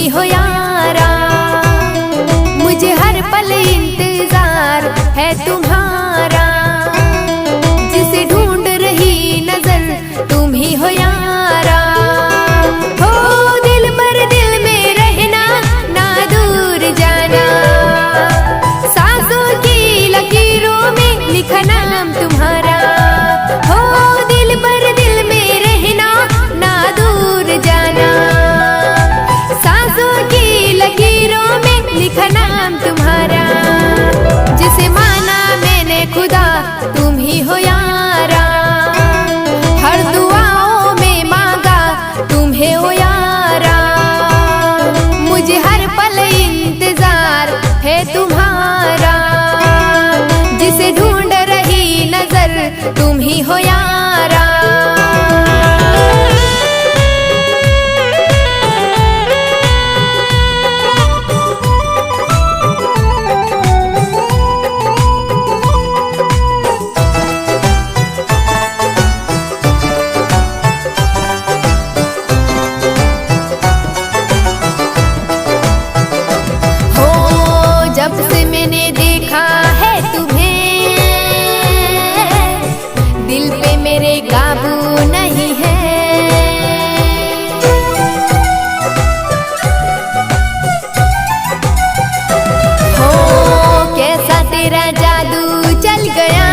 ही हो यारा। मुझे हर पल इंतजार है तुम्हारा, जिसे ढूंढ रही नजर तुम ही हो यारा। हो दिल पर दिल में रहना, ना दूर जाना, सांसों की लकीरों में लिखा नाम तुम्हारा। हो दिल पर दिल में रहना, ना दूर जाना, सांसों की लकीरों में लिखा नाम तुम्हारा। जिसे माना मैंने खुदा तुम ही हो यारा, हर दुआओं में मांगा तुम्हें हो यारा। मुझे हर पल इंतजार है तुम्हारा, जिसे ढूंढ रही नजर तुम ही हो यारा। जब से मैंने देखा है तुम्हें, दिल पे मेरे काबू नहीं है। हो कैसा तेरा जादू चल गया,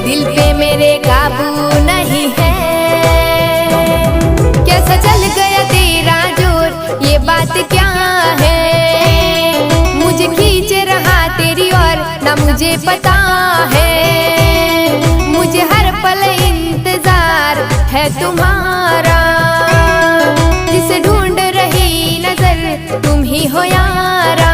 दिल पे मेरे काबू नहीं है। कैसा चल गया तेरा जोर, ये बात क्या है? मुझे खींच रहा तेरी ओर, ना मुझे पता है। मुझे हर पल इंतजार है तुम्हारा, जिसे ढूंढ रही नजर तुम ही हो यारा।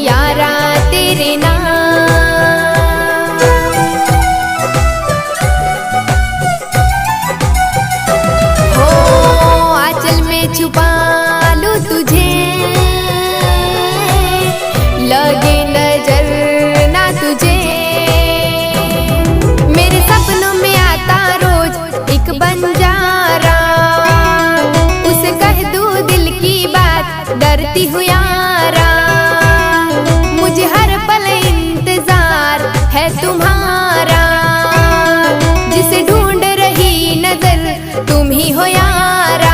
यारा तेरे नाम, हो आंचल में छुपा लूं तुझे, लगे नजर ना तुझे। मेरे सपनों में आता रोज एक बंजारा, उसे कह दूं दिल की बात, डरती हूँ यारा। मुझे हर पल इंतजार है तुम्हारा, जिसे ढूंढ रही नजर तुम ही हो यारा।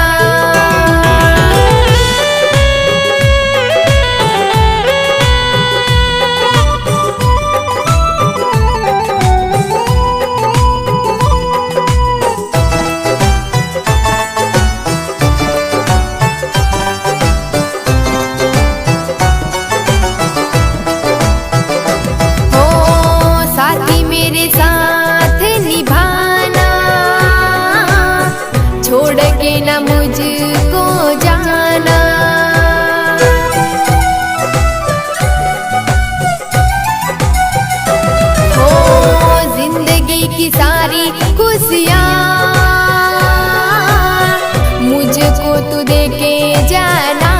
मेरे साथ निभाना, छोड़ के न मुझको जाना। हो जिंदगी की सारी खुशियाँ मुझको तू दे के जाना।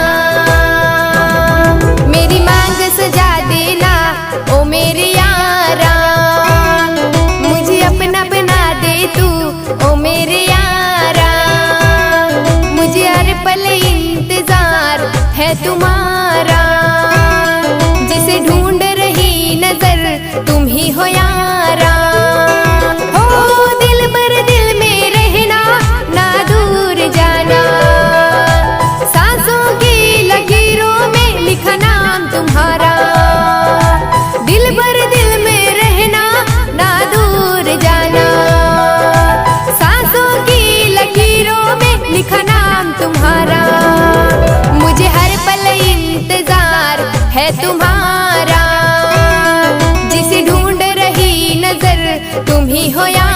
मेरी मांग सजा देना ओ मेरे यारा, अपना बना दे तू ओ मेरे यारा। मुझे हर पल इंतजार है तुम्हारा, जिसे ढूंढ रही नजर तुम ही हो यारा। हो दिल पर दिल तुम ही हो या